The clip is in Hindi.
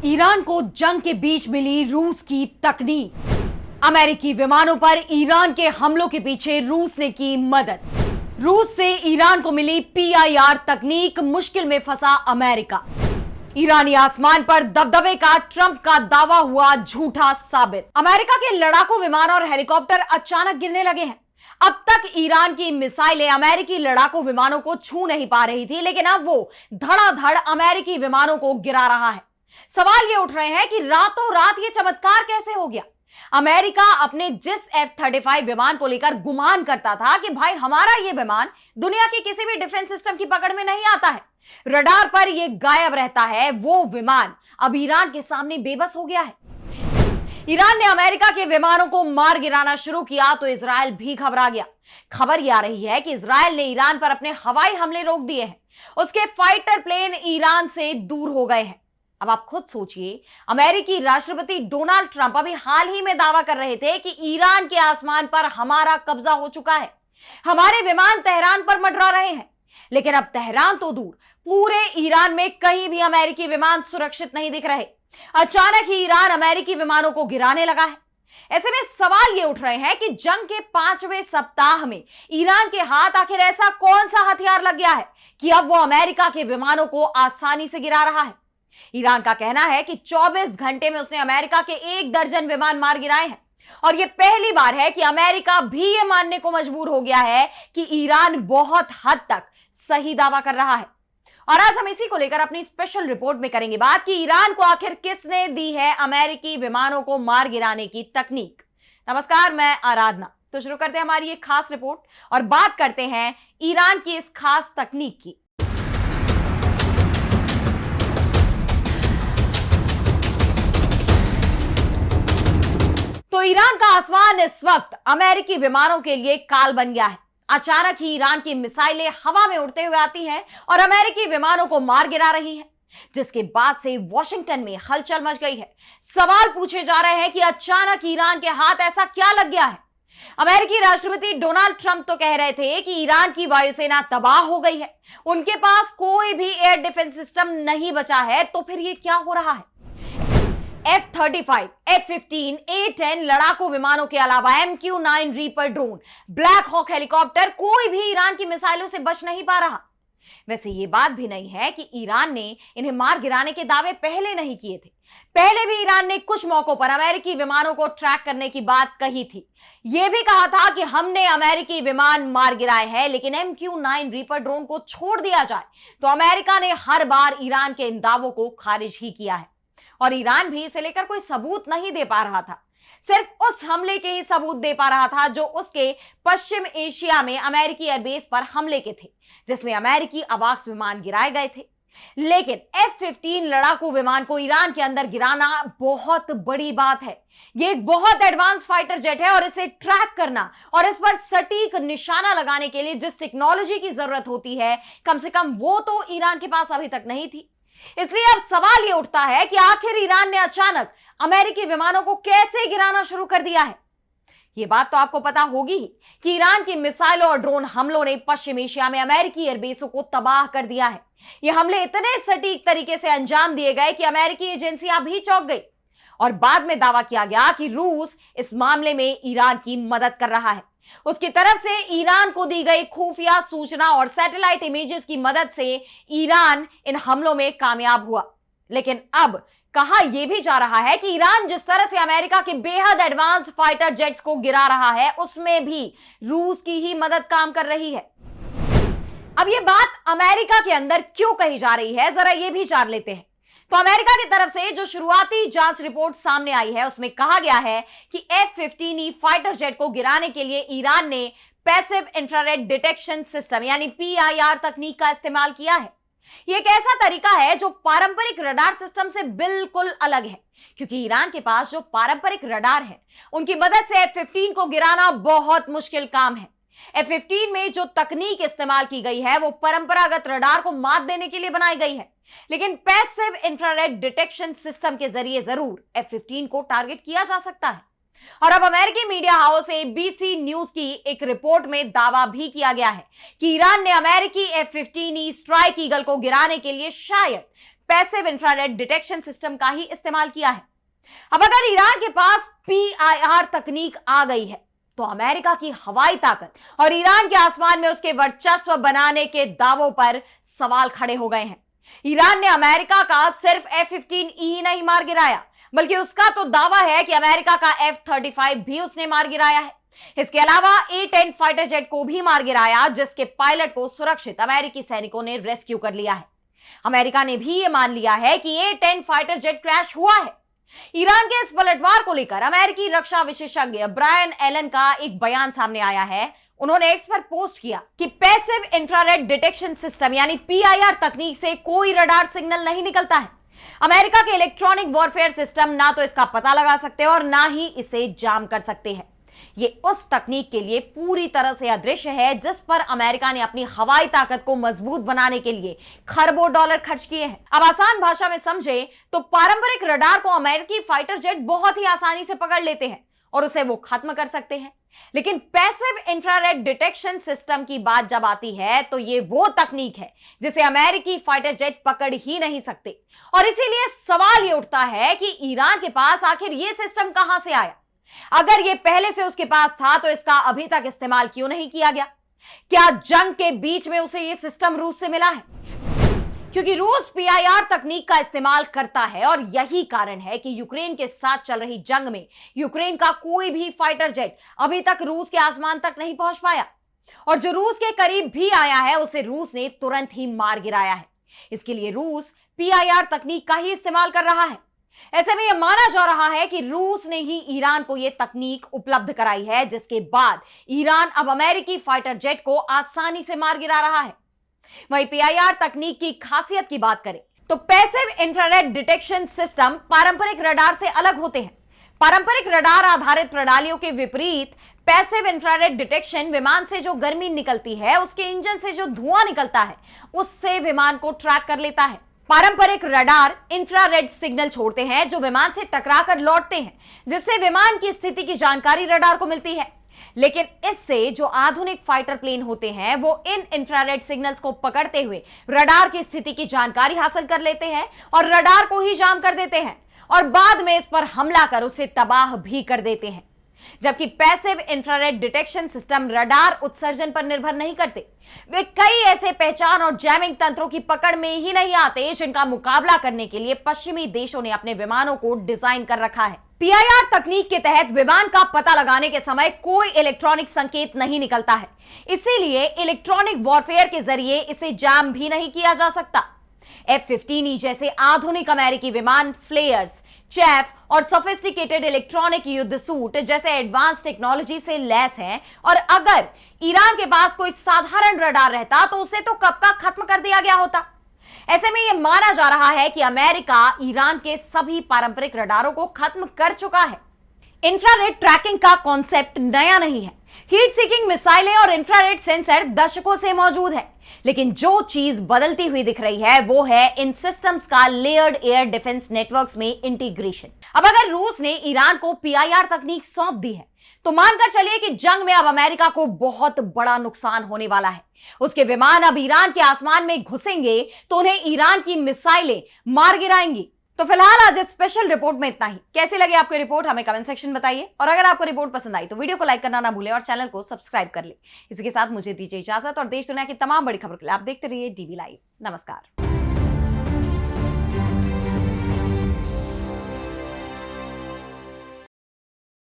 ईरान को जंग के बीच मिली रूस की तकनीक। अमेरिकी विमानों पर ईरान के हमलों के पीछे रूस ने की मदद। रूस से ईरान को मिली PIR तकनीक, मुश्किल में फंसा अमेरिका। ईरानी आसमान पर दबदबे का ट्रंप का दावा हुआ झूठा साबित। अमेरिका के लड़ाकू विमान और हेलीकॉप्टर अचानक गिरने लगे हैं। अब तक ईरान की मिसाइलें अमेरिकी लड़ाकू विमानों को छू नहीं पा रही थी, लेकिन अब वो धड़ाधड़ अमेरिकी विमानों को गिरा रहा है। सवाल ये उठ रहे हैं कि रातों रात ये चमत्कार कैसे हो गया। अमेरिका अपने जिस F-35 विमान को लेकर गुमान करता था कि भाई हमारा ये विमान दुनिया की किसी भी डिफेंस सिस्टम की पकड़ में नहीं आता है, रडार पर ये गायब रहता है, वो विमान अब ईरान के सामने बेबस हो गया है। ईरान ने अमेरिका के विमानों को मार गिराना शुरू किया तो इजराइल भी घबरा गया। खबर यह आ रही है कि इजराइल ने ईरान पर अपने हवाई हमले रोक दिए हैं। उसके फाइटर प्लेन ईरान से दूर हो गए हैं। अब आप खुद सोचिए, अमेरिकी राष्ट्रपति डोनाल्ड ट्रंप अभी हाल ही में दावा कर रहे थे कि ईरान के आसमान पर हमारा कब्जा हो चुका है, हमारे विमान तेहरान पर मंडरा रहे हैं। लेकिन अब तेहरान तो दूर, पूरे ईरान में कहीं भी अमेरिकी विमान सुरक्षित नहीं दिख रहे। अचानक ही ईरान अमेरिकी विमानों को गिराने लगा है। ऐसे में सवाल ये उठ रहे हैं कि जंग के 5वें सप्ताह में ईरान के हाथ आखिर ऐसा कौन सा हथियार लग गया है कि अब वो अमेरिका के विमानों को आसानी से गिरा रहा है। ईरान का कहना है कि 24 घंटे में उसने अमेरिका के 1 दर्जन विमान मार गिराए हैं और यह पहली बार है कि अमेरिका भी यह मानने को मजबूर हो गया है कि ईरान बहुत हद तक सही दावा कर रहा है। और आज हम इसी को लेकर अपनी स्पेशल रिपोर्ट में करेंगे बात कि ईरान को आखिर किसने दी है अमेरिकी विमानों को मार गिराने की तकनीक। नमस्कार, मैं आराधना। तो शुरू करते हैं हमारी एक खास रिपोर्ट और बात करते हैं ईरान की इस खास तकनीक की। तो ईरान का आसमान इस वक्त अमेरिकी विमानों के लिए काल बन गया है। अचानक ही ईरान की मिसाइलें हवा में उड़ते हुए आती हैं और अमेरिकी विमानों को मार गिरा रही हैं, जिसके बाद से वॉशिंगटन में हलचल मच गई है। सवाल पूछे जा रहे हैं कि अचानक ईरान के हाथ ऐसा क्या लग गया है। अमेरिकी राष्ट्रपति डोनाल्ड ट्रंप तो कह रहे थे कि ईरान की वायुसेना तबाह हो गई है, उनके पास कोई भी एयर डिफेंस सिस्टम नहीं बचा है। तो फिर ये क्या हो रहा है? F-35, F-15, A-10 लड़ाकू विमानों के अलावा MQ-9 Reaper drone, Black Hawk helicopter, कोई भी ईरान की मिसाइलों से बच नहीं पा रहा। वैसे ये बात भी नहीं है कि ईरान ने इन्हें मार गिराने के दावे पहले नहीं किए थे। पहले भी ईरान ने कुछ मौकों पर अमेरिकी विमानों को ट्रैक करने की बात कही थी। यह भी कहा था कि हमने अमेरिकी विमान मार गिराए हैं, लेकिन MQ-9 रीपर ड्रोन को छोड़ दिया जाए तो अमेरिका ने हर बार ईरान के इन दावों को खारिज ही किया है। और ईरान भी इसे लेकर कोई सबूत नहीं दे पा रहा था, सिर्फ उस हमले के ही सबूत दे पा रहा था जो उसके पश्चिम एशिया में अमेरिकी एयरबेस पर हमले के थे, जिसमें अमेरिकी अवाक्स विमान गिराए गए थे। लेकिन F-15 लड़ाकू विमान को ईरान के अंदर गिराना बहुत बड़ी बात है। यह एक बहुत एडवांस फाइटर जेट है और इसे ट्रैक करना और इस पर सटीक निशाना लगाने के लिए जिस टेक्नोलॉजी की जरूरत होती है, कम से कम वो तो ईरान के पास अभी तक नहीं थी। इसलिए अब सवाल यह उठता है कि आखिर ईरान ने अचानक अमेरिकी विमानों को कैसे गिराना शुरू कर दिया है। यह बात तो आपको पता होगी ही कि ईरान की मिसाइलों और ड्रोन हमलों ने पश्चिम एशिया में अमेरिकी एयरबेसों को तबाह कर दिया है। ये हमले इतने सटीक तरीके से अंजाम दिए गए कि अमेरिकी एजेंसियां भी चौंक गई और बाद में दावा किया गया कि रूस इस मामले में ईरान की मदद कर रहा है। उसकी तरफ से ईरान को दी गई खुफिया सूचना और सैटेलाइट इमेजेस की मदद से ईरान इन हमलों में कामयाब हुआ। लेकिन अब कहा यह भी जा रहा है कि ईरान जिस तरह से अमेरिका के बेहद एडवांस फाइटर जेट्स को गिरा रहा है, उसमें भी रूस की ही मदद काम कर रही है। अब यह बात अमेरिका के अंदर क्यों कही जा रही है, जरा यह भी जान लेते हैं। तो अमेरिका की तरफ से जो शुरुआती जांच रिपोर्ट सामने आई है, उसमें कहा गया है कि F-15E फाइटर जेट को गिराने के लिए ईरान ने पैसिव इंफ्रारेड डिटेक्शन सिस्टम यानी PIR तकनीक का इस्तेमाल किया है। यह एक ऐसा तरीका है जो पारंपरिक रडार सिस्टम से बिल्कुल अलग है, क्योंकि ईरान के पास जो पारंपरिक रडार है, उनकी मदद से F-15 को गिराना बहुत मुश्किल काम है। F-15 में जो तकनीक इस्तेमाल की गई है वो परंपरागत रडार को मात देने के लिए बनाई गई है, लेकिन पैसिव इंफ्रारेड डिटेक्शन सिस्टम के जरिए जरूर F-15 को टारगेट किया जा सकता है। और अब अमेरिकी मीडिया हाउस ABC न्यूज की एक रिपोर्ट में दावा भी किया गया है कि ईरान ने अमेरिकी F-15E स्ट्राइक ईगल को गिराने के लिए शायद पैसिव इंफ्रारेड डिटेक्शन सिस्टम का ही इस्तेमाल किया है। अब अगर ईरान के पास PIR तकनीक आ गई है तो अमेरिका की हवाई ताकत और ईरान के आसमान में उसके वर्चस्व बनाने के दावों पर सवाल खड़े हो गए हैं। ईरान ने अमेरिका का सिर्फ F-15E ही नहीं मार गिराया, बल्कि उसका तो दावा है कि अमेरिका का F-35 भी उसने मार गिराया है। इसके अलावा A-10 फाइटर जेट को भी मार गिराया, जिसके पायलट को सुरक्षित अमेरिकी सैनिकों ने रेस्क्यू कर लिया है। अमेरिका ने भी यह मान लिया है कि A-10 फाइटर जेट क्रैश हुआ है। ईरान के इस पलटवार को लेकर अमेरिकी रक्षा विशेषज्ञ ब्रायन एलन का एक बयान सामने आया है। उन्होंने एक्स पर पोस्ट किया कि पैसिव इंफ्रारेड डिटेक्शन सिस्टम यानी PIR तकनीक से कोई रडार सिग्नल नहीं निकलता है। अमेरिका के इलेक्ट्रॉनिक वॉरफेयर सिस्टम ना तो इसका पता लगा सकते हैं और ना ही इसे जाम कर सकते हैं। ये उस तकनीक के लिए पूरी तरह से अदृश्य है जिस पर अमेरिका ने अपनी हवाई ताकत को मजबूत बनाने के लिए खरबों डॉलर खर्च किए हैं। अब आसान भाषा में समझे तो पारंपरिक रडार को अमेरिकी फाइटर जेट बहुत ही आसानी से पकड़ लेते हैं और उसे वो खत्म कर सकते हैं, लेकिन पैसिव इंफ्रारेड डिटेक्शन सिस्टम की बात जब आती है तो ये वो तकनीक है जिसे अमेरिकी फाइटर जेट पकड़ ही नहीं सकते। और इसीलिए सवाल ये उठता है कि ईरान के पास आखिर ये सिस्टम कहां से आया? अगर ये पहले से उसके पास था तो इसका अभी तक इस्तेमाल क्यों नहीं किया गया? क्या जंग के बीच में उसे ये सिस्टम रूस से मिला है? क्योंकि रूस PIR तकनीक का इस्तेमाल करता है और यही कारण है कि यूक्रेन के साथ चल रही जंग में यूक्रेन का कोई भी फाइटर जेट अभी तक रूस के आसमान तक नहीं पहुंच पाया, और जो रूस के करीब भी आया है उसे रूस ने तुरंत ही मार गिराया है। इसके लिए रूस PIR तकनीक का ही इस्तेमाल कर रहा है। ऐसे में यह माना जा रहा है कि रूस ने ही ईरान को यह तकनीक उपलब्ध कराई है, जिसके बाद ईरान अब अमेरिकी फाइटर जेट को आसानी से मार गिरा रहा है। वहीं PIR तकनीक की खासियत की बात करें तो पैसिव इंफ्रारेड डिटेक्शन सिस्टम पारंपरिक रडार से अलग होते हैं। पारंपरिक रडार आधारित प्रणालियों के विपरीत पैसिव इंफ्रारेड डिटेक्शन विमान से जो गर्मी निकलती है, उसके इंजन से जो धुआं निकलता है, उससे विमान को ट्रैक कर लेता है। पारंपरिक रडार इंफ्रारेड सिग्नल छोड़ते हैं जो विमान से टकराकर लौटते हैं, जिससे विमान की स्थिति की जानकारी रडार को मिलती है। लेकिन इससे जो आधुनिक फाइटर प्लेन होते हैं वो इन इंफ्रारेड सिग्नल्स को पकड़ते हुए रडार की स्थिति की जानकारी हासिल कर लेते हैं और रडार को ही जाम कर देते हैं और बाद में इस पर हमला कर उसे तबाह भी कर देते हैं। जबकि passive infrared detection system radar उत्सर्जन पर निर्भर नहीं करते। वे कई ऐसे पहचान और जैमिंग तंत्रों की पकड़ में ही नहीं आते जिनका मुकाबला करने के लिए पश्चिमी देशों ने अपने विमानों को डिजाइन कर रखा है। PIR तकनीक के तहत विमान का पता लगाने के समय कोई इलेक्ट्रॉनिक संकेत नहीं निकलता है, इसीलिए इलेक्ट्रॉनिक वॉरफेयर के जरिए इसे जाम भी नहीं किया जा सकता। F-15E जैसे आधुनिक अमेरिकी विमान फ्लेयर्स, चैफ और सोफिस्टिकेटेड इलेक्ट्रॉनिक युद्ध सूट जैसे एडवांस टेक्नोलॉजी से लैस हैं, और अगर ईरान के पास कोई साधारण रडार रहता तो उसे तो कब का खत्म कर दिया गया होता। ऐसे में यह माना जा रहा है कि अमेरिका ईरान के सभी पारंपरिक रडारों को खत्म कर चुका है। इंफ्रारेड ट्रैकिंग का कॉन्सेप्ट नया नहीं है। हीट सीकिंग मिसाइलें और इंफ्रारेड सेंसर दशकों से मौजूद है, लेकिन जो चीज बदलती हुई दिख रही है वो है इन सिस्टम्स का लेयर्ड एयर डिफेंस नेटवर्क्स में इंटीग्रेशन। अब अगर रूस ने ईरान को PIR तकनीक सौंप दी है तो मानकर चलिए कि जंग में अब अमेरिका को बहुत बड़ा नुकसान होने वाला है। उसके विमान अब ईरान के आसमान में घुसेंगे तो उन्हें ईरान की मिसाइलें मार गिराएंगी। तो फिलहाल आज इस स्पेशल रिपोर्ट में इतना ही। कैसी लगी आपको रिपोर्ट हमें कमेंट सेक्शन में बताइए, और अगर आपको रिपोर्ट पसंद आई तो वीडियो को लाइक करना ना भूलें और चैनल को सब्सक्राइब कर ले। इसी के साथ मुझे दीजिए इजाजत, और देश दुनिया की तमाम बड़ी खबर के लिए आप देखते रहिए DV लाइव। नमस्कार।